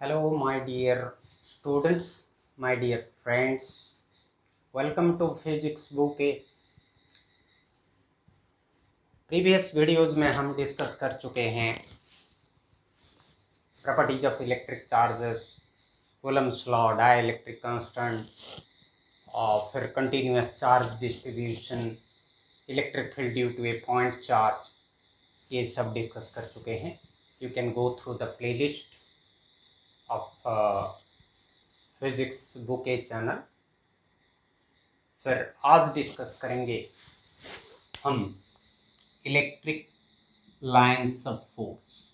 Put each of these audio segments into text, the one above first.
Hello, my dear students, my dear friends. Welcome to Physics Bouquet. Previous videos में हम discuss कर चुके हैं properties of electric charges, Coulomb's law, dielectric constant और फिर continuous charge distribution, electric field due to a point charge, ये सब discuss कर चुके हैं. You can go through the playlist of Physics Bouquet channel. फिर आज डिस्कस करेंगे हम इलेक्ट्रिक लाइन्स ऑफ फोर्स.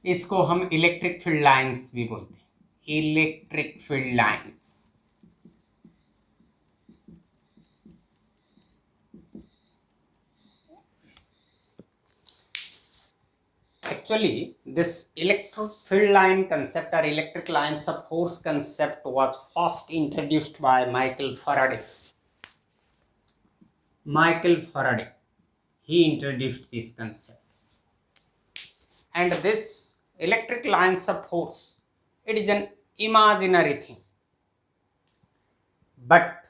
इसको हम इलेक्ट्रिक फील्ड लाइन्स भी बोलते हैं. Electric field lines. Actually, this electric field line concept or electric lines of force concept was first introduced by Michael Faraday. Michael Faraday, he introduced this concept. And this electric lines of force, it is an imaginary thing, but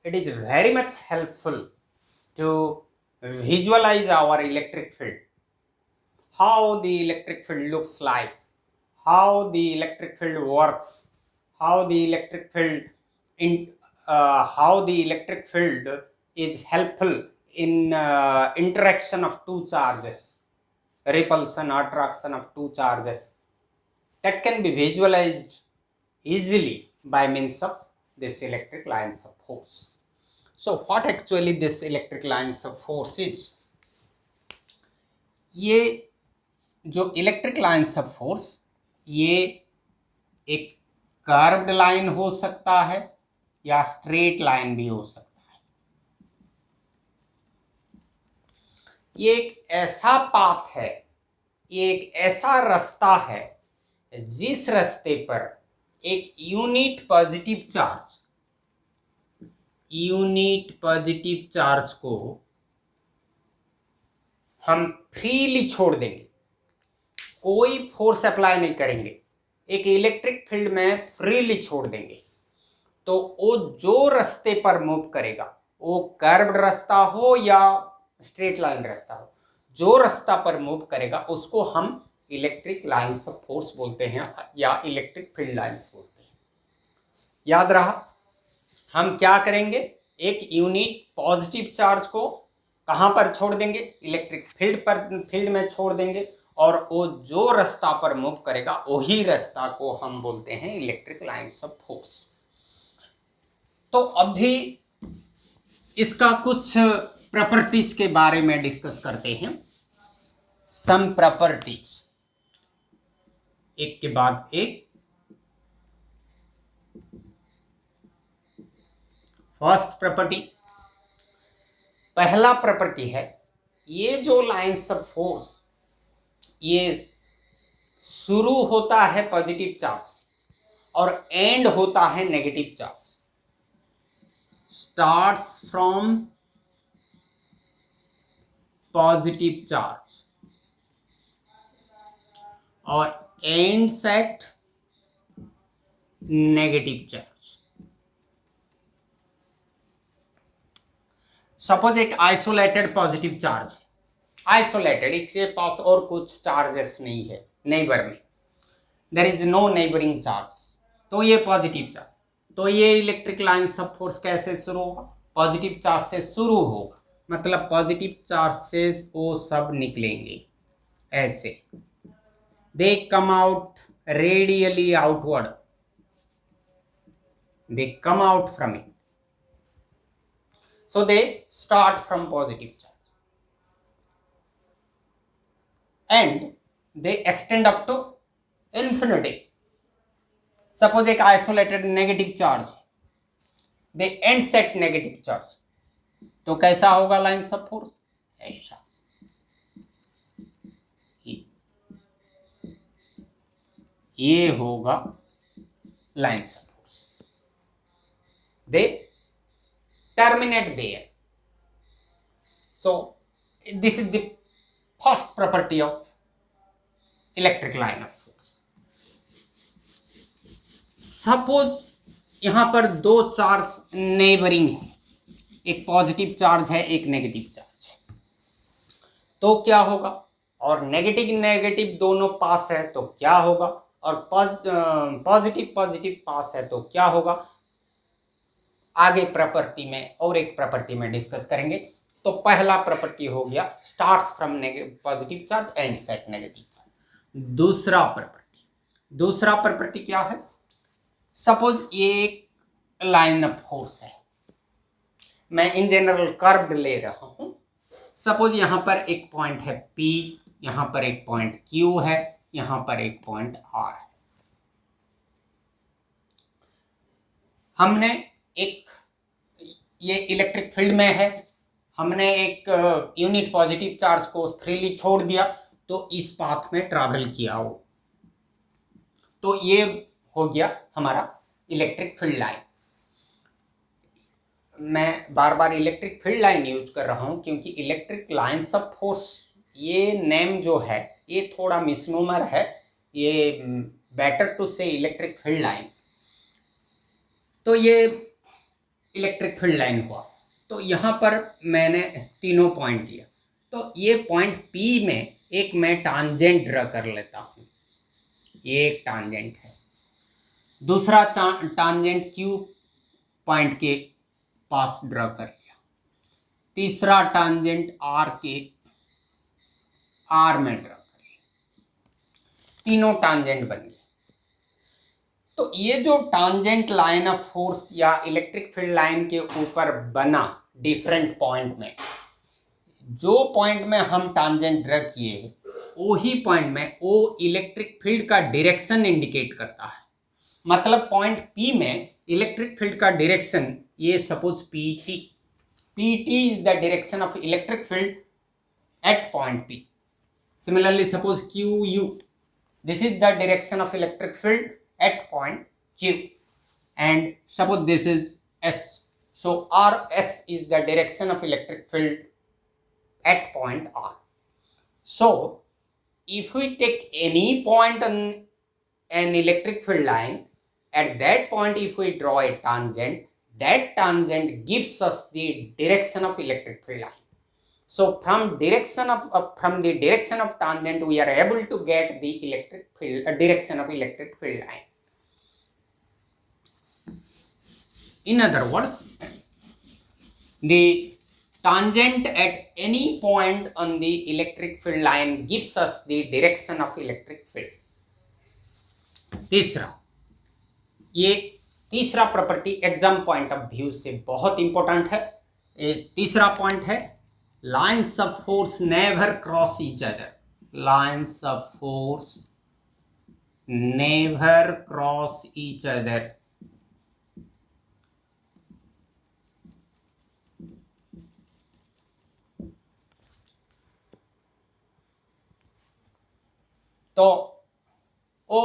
it is very much helpful to visualize our electric field. How the electric field looks like, how the electric field works, how the electric field is helpful in interaction of two charges, repulsion or attraction of two charges, that can be visualized easily by means of this electric lines of force. So what actually this electric lines of force is? ये जो electric lines of force, ये एक curved line हो सकता है या straight line भी हो सकता है. ये एक ऐसा पाथ है, ये एक ऐसा रास्ता है जिस रास्ते पर एक यूनिट पॉजिटिव चार्ज को हम फ्रीली छोड़ देंगे, कोई फोर्स अप्लाई नहीं करेंगे, एक इलेक्ट्रिक फील्ड में फ्रीली छोड़ देंगे. तो वो जो रास्ते पर मूव करेगा, वो कर्व्ड रास्ता हो या स्ट्रेट लाइन रास्ता हो, जो रास्ता पर मूव करेगा उसको हम इलेक्ट्रिक लाइन्स ऑफ फोर्स बोलते हैं या इलेक्ट्रिक फील्ड लाइन्स बोलते हैं. याद रहा, हम क्या करेंगे, एक यूनिट पॉजिटिव चार्ज को कहां पर छोड़ देंगे, इलेक्ट्रिक फील्ड में छोड़ देंगे, और वो जो रास्ता पर मूव करेगा वही रास्ता को हम बोलते हैं इलेक्ट्रिक लाइन्स ऑफ फोर्स. तो अभी इसका कुछ प्रॉपर्टीज के बारे में डिस्कस करते हैं. सम प्रॉपर्टीज, एक के बाद एक. फर्स्ट प्रॉपर्टी, पहला प्रॉपर्टी है, ये जो लाइन्स ऑफ फोर्स, ये शुरू होता है पॉजिटिव चार्ज और एंड होता है negative charge. Starts from positive charge और ends at negative charge. Suppose एक आइसोलेटेड पॉजिटिव चार्ज, आइसोलेटेड, इसके पास और कुछ चार्जेस नहीं है नेबर में, there is no neighbouring charge, तो ये पॉजिटिव चार्ज. तो ये इलेक्ट्रिक लाइन्स ऑफ फोर्स कैसे शुरू होगा, पॉजिटिव चार्ज से शुरू होगा, मतलब पॉजिटिव चार्ज से वो सब निकलेंगे ऐसे, they come out radially outward, they come out from it. So they start from positive charge and they extend up to infinity. Suppose एक isolated negative charge, they ends at negative charge, तो कैसा होगा lines of force, ऐसा. ये होगा lines of force, they terminate there. So this is the first property of electric line of force. Suppose यहां पर दो चार्ज नेबरिंग है, एक पॉजिटिव चार्ज है एक नेगेटिव चार्ज है, तो क्या होगा? और नेगेटिव नेगेटिव दोनों पास है तो क्या होगा? और पॉजिटिव पॉजिटिव पास है तो क्या होगा? आगे प्रॉपर्टी में और एक प्रॉपर्टी में डिस्कस करेंगे. तो पहला प्रॉपर्टी हो गया starts from positive charge and set negative charge. दूसरा प्रॉपर्टी क्या है? सपोज ये एक लाइन ऑफ फोर्स है, मैं इन जनरल कर्व्ड ले रहा हूं. सपोज यहां पर एक पॉइंट है P, यहां पर एक पॉइंट Q है, यहां पर एक पॉइंट R है. हमने एक, ये इलेक्ट्रिक फील्ड में है, हमने एक यूनिट पॉजिटिव चार्ज को फ्रीली छोड़ दिया तो इस पाथ में ट्रैवल किया हो, तो ये हो गया हमारा इलेक्ट्रिक फील्ड लाइन. मैं बार बार इलेक्ट्रिक फील्ड लाइन यूज कर रहा हूं क्योंकि इलेक्ट्रिक लाइन्स ऑफ फोर्स ये नेम जो है ये थोड़ा मिसनोमर है. ये बेटर टू से इलेक्ट्रिक फील्ड लाइन. तो ये इलेक्ट्रिक फील्ड लाइन हुआ. तो यहाँ पर मैंने तीनों पॉइंट लिया, तो ये पॉइंट P में एक मैं टांजेंट ड्रा कर लेता हूँ. ये एक टांजेंट है. दूसरा टांजेंट Q पॉइंट के पास ड्रा कर लिया. तीसरा टांजेंट R के R में ड्रा कर लिया. तीनों टांजेंट बन गए. तो ये जो टांजेंट लाइन ऑफ फोर्स या इलेक्ट्रिक फील्ड लाइन के ऊपर बना डिफरेंट पॉइंट में, जो पॉइंट में हम टांजेंट ड्रा किए वही पॉइंट में वो इलेक्ट्रिक फील्ड का डायरेक्शन इंडिकेट करता है. मतलब पॉइंट P में इलेक्ट्रिक फील्ड का डायरेक्शन, ये suppose PT is the direction of electric field at point P. Similarly suppose QU, this is the direction of electric field at point Q, and suppose this is S, so RS is the direction of electric field at point R. So if we take any point on an electric field line, at that point if we draw a tangent, that tangent gives us the direction of electric field line. So from the direction of tangent we are able to get the electric field direction of electric field line. In other words, the tangent at any point on the electric field line gives us the direction of electric field. ये तीसरा property exam point of view से बहुत important है. तीसरा point है lines of force never cross each other. Lines of force never cross each other. तो वो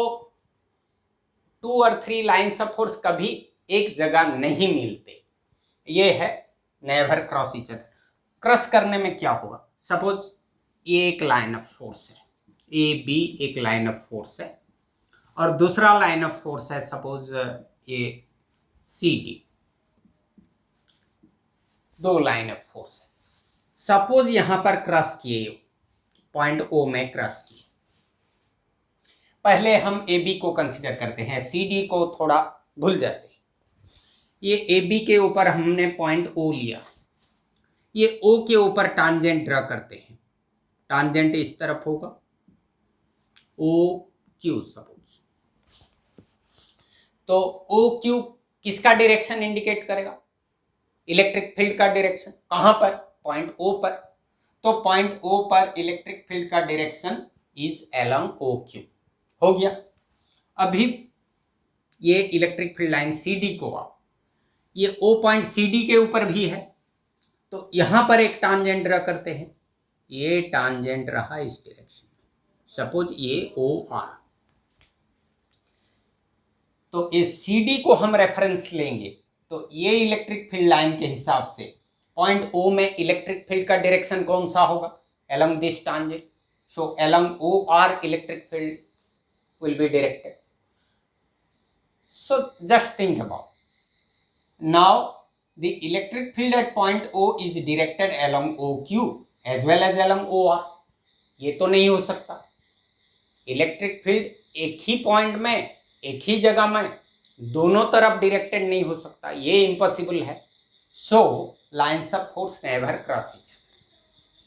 2 और 3 लाइन्स ऑफ फोर्स कभी एक जगह नहीं मिलते. ये है never cross each other. Cross करने में क्या होगा? सपोज ये एक लाइन ऑफ फोर्स है, AB एक लाइन ऑफ फोर्स है, और दूसरा लाइन ऑफ फोर्स है सपोज ये CD. दो लाइन ऑफ फोर्स है. सपोज यहां पर क्रॉस किए, पॉइंट O में क्रॉस किए. पहले हम AB को कंसीडर करते हैं, CD को थोड़ा भूल जाते हैं. ये AB के ऊपर हमने पॉइंट O लिया, ये O के ऊपर टांजेंट ड्रा करते हैं. टांजेंट इस तरफ होगा OQ सपोज. तो OQ किसका डायरेक्शन इंडिकेट करेगा? इलेक्ट्रिक फील्ड का डायरेक्शन. कहां पर? पॉइंट O पर. तो पॉइंट O पर इलेक्ट्रिक फील्ड का डायरेक्शन इज अलोंग OQ. हो गया. अभी ये इलेक्ट्रिक फील्ड लाइन CD को आओ, ये O पॉइंट CD के ऊपर भी है, तो यहां पर एक टांजेंट ड्रा करते हैं. ये टांजेंट रहा इस डायरेक्शन में, सपोज ये OR. तो इस CD को हम रेफरेंस लेंगे तो ये इलेक्ट्रिक फील्ड लाइन के हिसाब से पॉइंट O में इलेक्ट्रिक फील्ड का डायरेक्शन कौन सा होगा, along this tangent. So along OR electric field will be directed. So just think about. Now the electric field at point O is directed along OQ as well as along OR. ये तो नहीं हो सकता, electric field एक ही point में एक ही जगह में दोनों तरफ डायरेक्टेड नहीं हो सकता, ये इम्पॉसिबल है. सो lines of force never cross each other.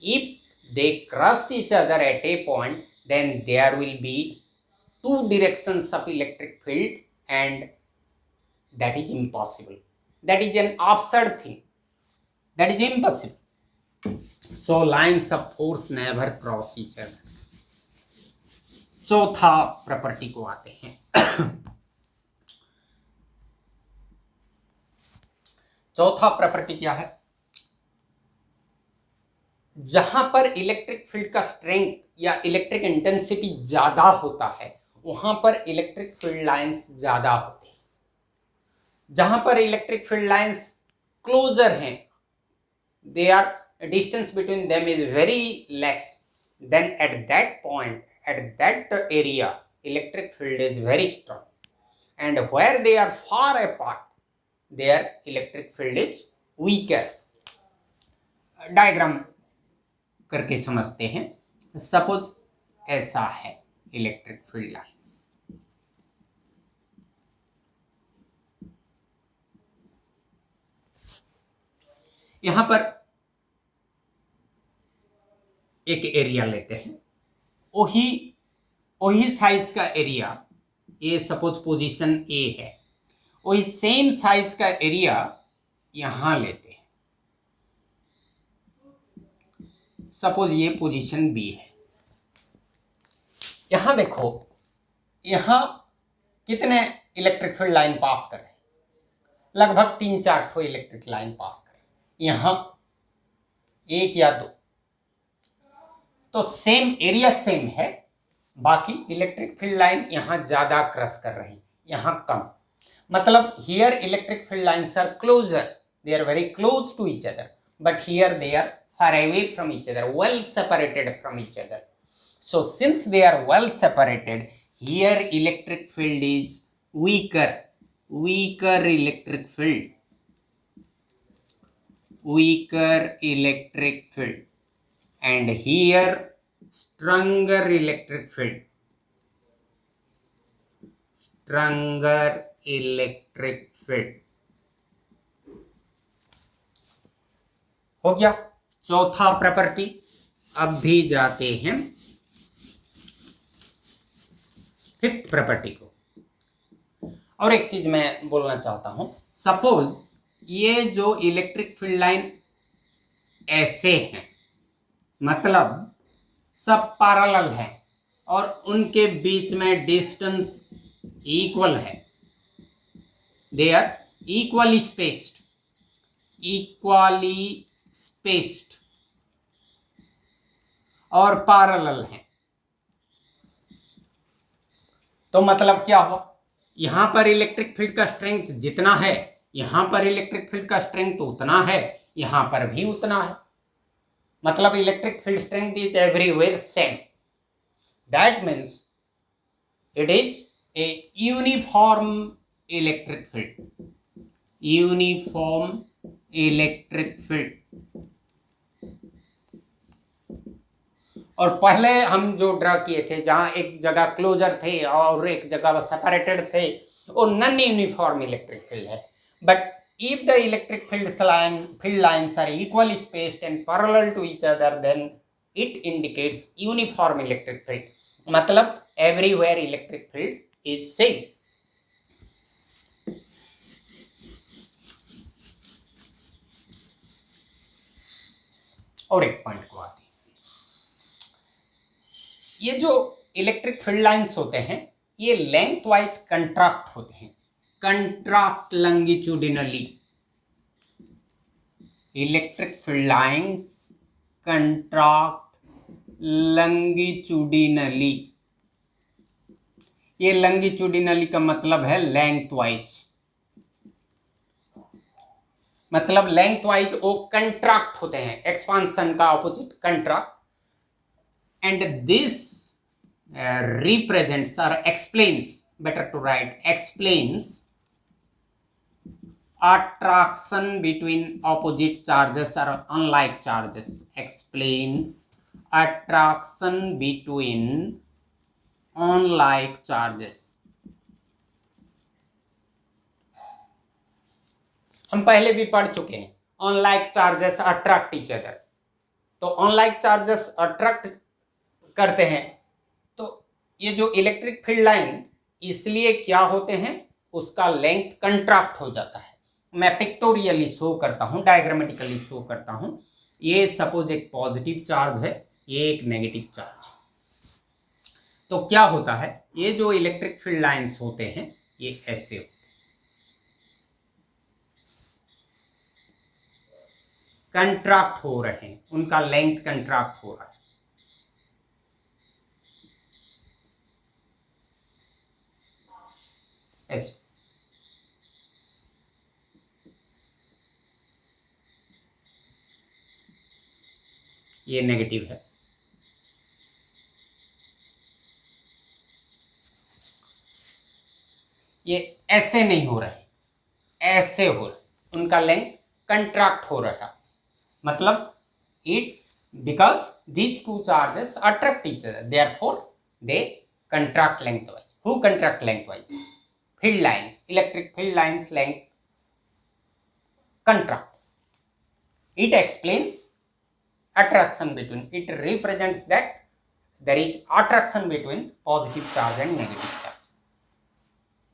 If they cross each other at A point then there will be two directions of electric field and that is impossible. That is an absurd thing. That is impossible. So lines of force never cross each other. चौथा property को आते हैं. चौथा property क्या है, जहां पर electric field का स्ट्रेंथ या इलेक्ट्रिक इंटेंसिटी ज्यादा होता है वहां पर इलेक्ट्रिक फील्ड लाइंस ज्यादा होते हैं. जहां पर इलेक्ट्रिक फील्ड लाइंस क्लोजर हैं, they are distance between them is very less, then at that point at that area electric field is very strong, and where they are far apart their electric field is weaker. Diagram करके समझते हैं. Suppose ऐसा है electric field lines, यहां पर एक area लेते हैं, वही साइज का एरिया, ये सपोज पोजीशन ए है, वही सेम साइज का एरिया यहां लेते हैं. सपोज ये पोजीशन बी है. यहां देखो, यहां कितने इलेक्ट्रिक फील्ड लाइन पास कर रहे हैं, लगभग 3-4 ठो इलेक्ट्रिक लाइन पास कर रहे हैं. यहां 1 या 2, तो सेम एरिया सेम है, बाकी इलेक्ट्रिक फील्ड लाइन यहां ज्यादा क्रॉस कर रही, यहां कम. मतलब here electric field lines are closer, they are very close to each other, but here they are far away from each other, well separated from each other. So since they are well separated, here electric field is weaker electric field, and here stronger electric field, हो गया चौथा property. अब भी जाते हैं fifth property को. और एक चीज मैं बोलना चाहता हूं, सपोज ये जो इलेक्ट्रिक फील्ड लाइन ऐसे हैं, मतलब सब पैरेलल है और उनके बीच में डिस्टेंस इक्वल है, दे आर इक्वली स्पेस्ड और पैरेलल हैं. तो मतलब क्या हुआ, यहां पर इलेक्ट्रिक फील्ड का स्ट्रेंथ जितना है, यहां पर इलेक्ट्रिक फील्ड का स्ट्रेंथ उतना है, यहां पर भी उतना है. मतलब electric field strength is everywhere same. That means it is a uniform electric field. और पहले हम जो ड्रा किए थे, जहां एक जगह क्लोजर थे और एक जगह सेपरेटेड थे, वो नॉन यूनिफॉर्म इलेक्ट्रिक फील्ड है. But if the electric field lines are equally spaced and parallel to each other, then it indicates uniform electric field. मतलब everywhere electric field is same. और एक पॉइंट को आते हैं, ये जो इलेक्ट्रिक फील्ड लाइंस होते हैं ये लेंथ वाइज कंट्रैक्ट होते हैं, contract longitudinally. Electric field lines contract longitudinally. ये लंगिट्यूडिनली का मतलब है लेंथ वाइज, मतलब लेंथ वाइज वो कंट्रैक्ट होते हैं, एक्सपांशन का opposite contract, and this represents or explains, better to write, explains attraction between opposite charges or unlike charges, explains attraction between unlike charges. हम पहले भी पढ़ चुके हैं, unlike charges attract each other, तो अनलाइक चार्जेस अट्रैक्ट करते हैं, तो ये जो इलेक्ट्रिक फील्ड लाइन इसलिए क्या होते हैं, उसका लेंथ कंट्रैक्ट हो जाता है। मैं पिक्टोरियली शो करता हूं, डायग्रामेटिकली शो करता हूं। ये सपोज एक पॉजिटिव चार्ज है, ये एक नेगेटिव चार्ज है, तो क्या होता है, ये जो इलेक्ट्रिक फील्ड लाइंस होते हैं ये ऐसे होते हैं, कंट्रैक्ट हो रहे हैं, उनका लेंथ कंट्रैक्ट हो रहा है। ऐसे ये नेगेटिव है, ये ऐसे नहीं हो रहे, ऐसे हो रहे, उनका लेंथ कंट्रैक्ट हो रहा, मतलब it because these two charges attract each other, therefore they contract lengthwise. Who contract lengthwise? Field lines, electric field lines length contracts. It explains attraction between, it represents that there is attraction between positive charge and negative charge.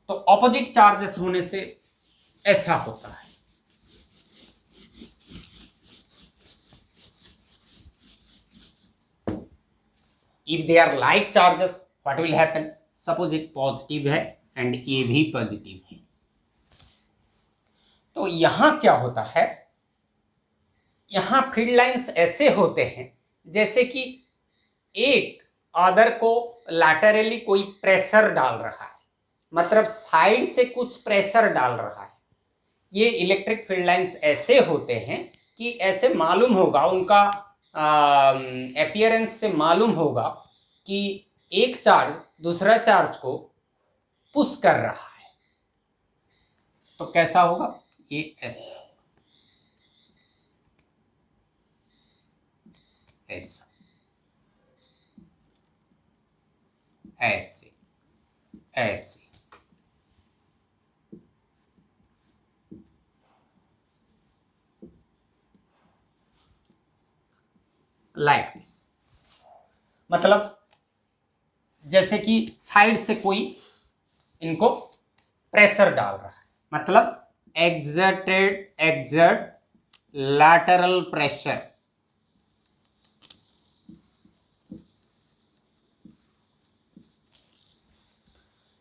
तो opposite charges होने से ऐसा होता है। If they are like charges, what will happen? Suppose एक positive है and ये भी पॉजिटिव है, तो यहां क्या होता है, यहां फील्ड लाइंस ऐसे होते हैं जैसे कि एक अदर को लैटरली कोई प्रेशर डाल रहा है, मतलब साइड से कुछ प्रेशर डाल रहा है। ये इलेक्ट्रिक फील्ड लाइंस ऐसे होते हैं कि ऐसे मालूम होगा, उनका अपीयरेंस से मालूम होगा कि एक चार्ज दूसरा चार्ज को पुश कर रहा है, तो कैसा होगा, ये ऐसा, ऐसा, ऐसे, ऐसे, लाइक दिस, मतलब जैसे कि साइड से कोई इनको प्रेशर डाल रहा है, मतलब exert lateral pressure,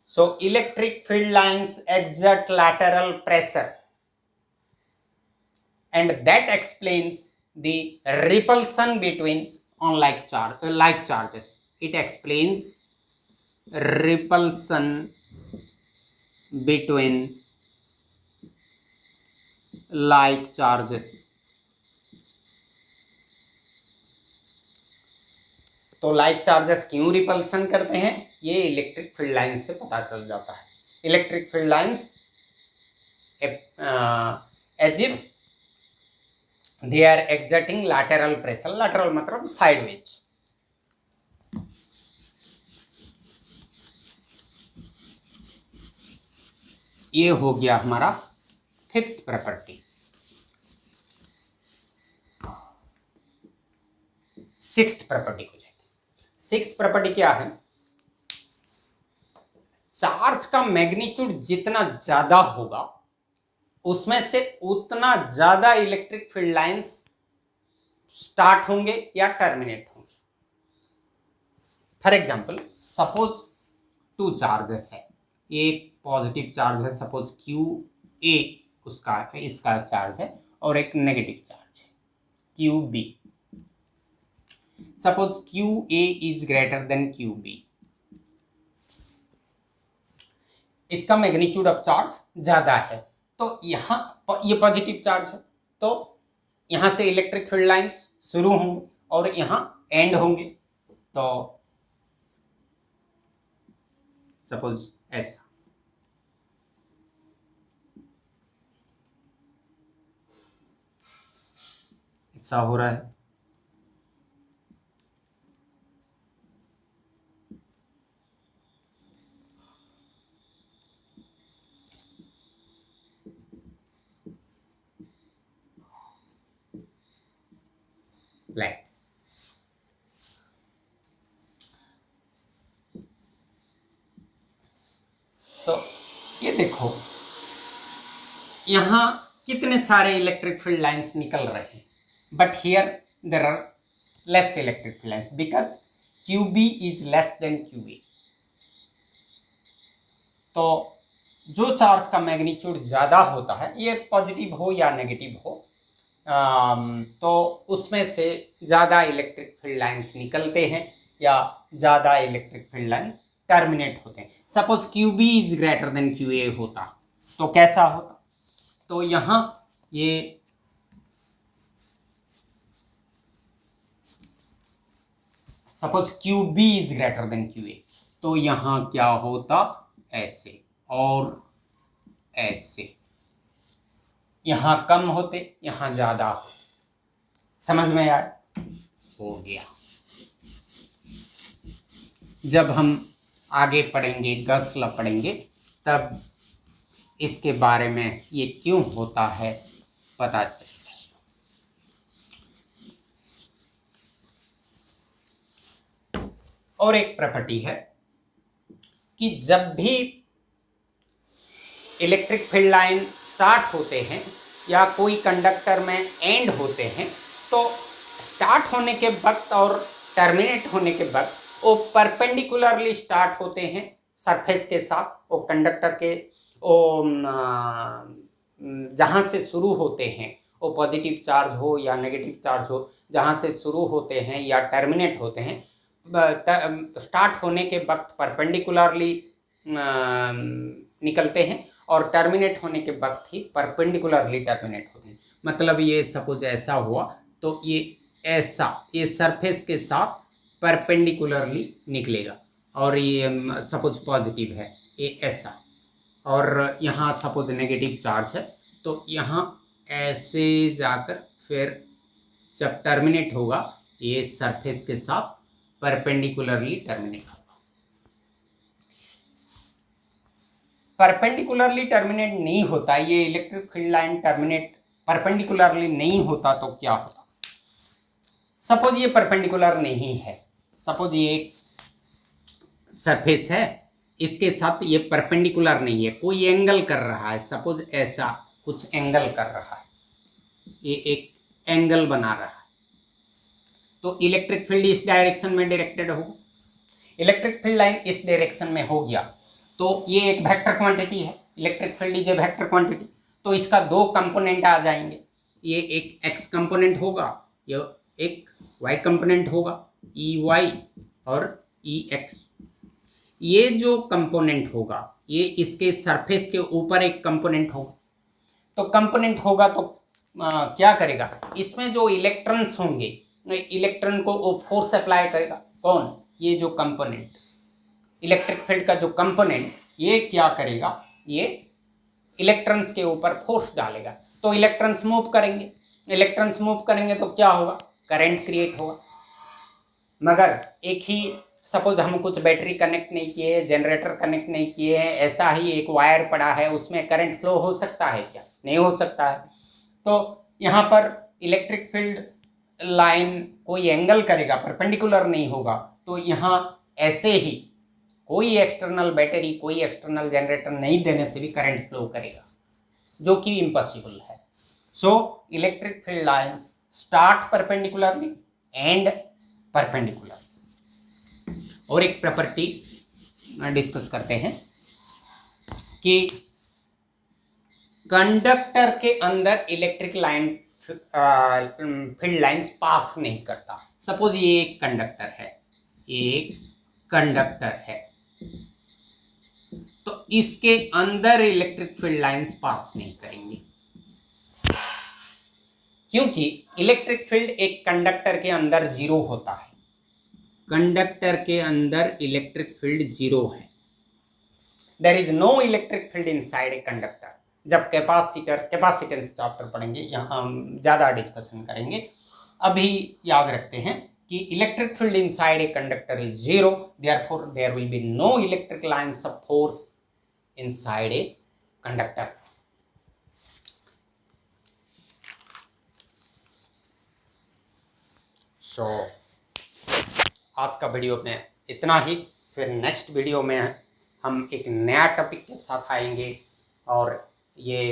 so electric field lines exert lateral pressure, and that explains the repulsion between unlike like charges. It explains repulsion between like charges. तो लाइक चार्जेस क्यों रिपल्सन करते हैं, ये इलेक्ट्रिक फील्ड लाइंस से पता चल जाता है। Electric field lines as if they are exerting lateral pressure, lateral मतलब साइडवेज। ये हो गया हमारा फिफ्थ प्रॉपर्टी। सिक्स्थ प्रॉपर्टी हो जाएगी। सिक्स्थ प्रॉपर्टी क्या है, चार्ज का मैग्नीट्यूड जितना ज्यादा होगा उसमें से उतना ज्यादा इलेक्ट्रिक फील्ड लाइंस स्टार्ट होंगे या टर्मिनेट होंगे। For example, suppose two charges है, एक पॉजिटिव चार्ज है, सपोज क्यू ए उसका इसका चार्ज है, और एक नेगेटिव चार्ज है Q B. Suppose Q A is greater than Q B, इसका मैग्नीट्यूड ऑफ चार्ज ज़्यादा है, तो यहाँ ये पॉजिटिव चार्ज है, तो यहाँ से इलेक्ट्रिक फील्ड लाइंस शुरू होंगे और यहाँ एंड होंगे। तो सपोज ऐसा, ऐसा हो रहा है। लाइक तो ये देखो यहाँ कितने सारे इलेक्ट्रिक फील्ड लाइंस निकल रहे हैं, but here there are less electric field lines because QB is less than QA। तो जो चार्ज का मैग्नीट्यूड ज़्यादा होता है, ये पॉजिटिव हो या नेगेटिव हो, तो उसमें से ज़्यादा इलेक्ट्रिक फील्ड लाइंस निकलते हैं या ज़्यादा इलेक्ट्रिक फील्ड लाइंस टर्मिनेट होते हैं। Suppose QB is greater then QA होता तो कैसा होता? तो यहाँ ये suppose QB is greater then QA, तो यहाँ क्या होता? ऐसे और ऐसे, यहाँ कम होते, यहाँ ज़्यादा हो। समझ में आया? हो गया। जब हम आगे पढ़ेंगे, गॉस लॉ पढ़ेंगे, तब इसके बारे में ये क्यों होता है पता चलेगा। और एक प्रॉपर्टी है कि जब भी इलेक्ट्रिक फील्ड लाइन स्टार्ट होते हैं या कोई कंडक्टर में एंड होते हैं, तो स्टार्ट होने के वक्त और टर्मिनेट होने के वक्त वो परपेंडिकुलरली स्टार्ट होते हैं सरफेस के साथ। वो कंडक्टर के वो जहाँ से शुरू होते हैं, वो पॉजिटिव चार्ज हो या नेगेटिव चार्ज हो, जहाँ से शुरू होते हैं या टर्मिनेट होते हैं, स्टार्ट होने के वक्त परपेंडिकुलरली निकलते हैं और टर्मिनेट होने के वक्त ही परपेंडिकुलरली टर्मिनेट होते हैं। मतलब ये सपोज ऐसा हुआ तो ये ऐसा, ये सरफेस के साथ परपेंडिकुलरली निकलेगा, और ये सपोज पॉजिटिव है ये ऐसा, और यहाँ सपोज नेगेटिव चार्ज है तो यहाँ ऐसे जाकर फिर जब टर्मिनेट होगा ये सरफेस के साथ परपेंडिकुलरली टर्मिनेट होगा। परपेंडिकुलरली टर्मिनेट नहीं होता, ये electric field line terminate perpendicularly नहीं होता तो क्या होता? सपोज ये परपेंडिकुलर नहीं है, सपोज ये एक सरफेस है, इसके साथ ये परपेंडिकुलर नहीं है, कोई एंगल कर रहा है, सपोज ऐसा कुछ एंगल कर रहा है, ये एक एंगल बना रहा है, तो इलेक्ट्रिक फील्ड इस डायरेक्शन में डायरेक्टेड होगा। इलेक्ट्रिक फील्ड लाइन इस डायरेक्शन में हो गया तो ये एक वेक्टर क्वांटिटी है, electric field is a vector quantity, तो इसका दो कंपोनेंट आ जाएंगे, ये एक x कंपोनेंट होगा, ये एक y कंपोनेंट होगा, EY और EX। ये जो कंपोनेंट होगा ये इसके सरफेस के ऊपर एक कंपोनेंट होगा, तो कंपोनेंट होगा तो क्या करेगा? इसमें जो इलेक्ट्रॉन्स होंगे, इलेक्ट्रॉन को वो फोर्स अप्लाई करेगा। कौन? ये जो कंपोनेंट, इलेक्ट्रिक फील्ड का जो कंपोनेंट, ये क्या करेगा? ये इलेक्ट्रॉन्स के ऊपर फोर्स डालेगा, तो इलेक्ट्रॉन्स मूव करेंगे, इलेक्ट्रॉन्स मूव करेंगे तो क्या होगा? करंट क्रिएट होगा। मगर एक ही सपोज हम कुछ बैटरी कनेक्ट नहीं किए, जनरेटर कनेक्ट नहीं किए हैं, ऐसा ही एक वायर पड़ा है, उसमें करंट फ्लो हो सकता है क्या? नहीं हो सकता है। तो यहाँ पर इलेक्ट्रिक फील्ड लाइन कोई एंगल करेगा, परपेंडिकुलर नहीं होगा, तो यहाँ ऐसे ही कोई एक्सटर्नल बैटरी, कोई एक्सटर्नल जनरेटर नहीं देने से भी करंट फ्लो करेगा, जो कि इम्पॉसिबल है। So electric field lines start perpendicularly and perpendicular. और एक प्रॉपर्टी डिस्कस करते हैं कि कंडक्टर के अंदर electric line field lines pass नहीं करता। सपोज ये एक कंडक्टर है, एक कंडक्टर है, तो इसके अंदर इलेक्ट्रिक फील्ड लाइंस पास नहीं करेंगे, क्योंकि इलेक्ट्रिक फील्ड एक कंडक्टर के अंदर जीरो होता है। कंडक्टर के अंदर इलेक्ट्रिक फील्ड जीरो है। There is no electric field inside a conductor. जब कैपेसिटेंस चैप्टर पढ़ेंगे यहाँ हम ज़्यादा डिस्कशन करेंगे। अभी याद रखते हैं कि electric field inside a conductor is zero, therefore there will be no electric lines of force inside a conductor. So आज का वीडियो में इतना ही। फिर नेक्स्ट वीडियो में हम एक नया टॉपिक के साथ आएंगे और ये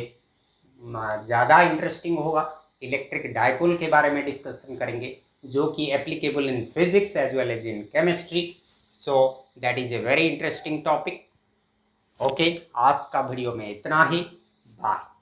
ज़्यादा इंटरेस्टिंग होगा। इलेक्ट्रिक डायपोल के बारे में डिस्कशन करेंगे, जो कि applicable in physics as well as in chemistry. So that is a very interesting topic. Okay, आज का वीडियो में इतना ही। बाय।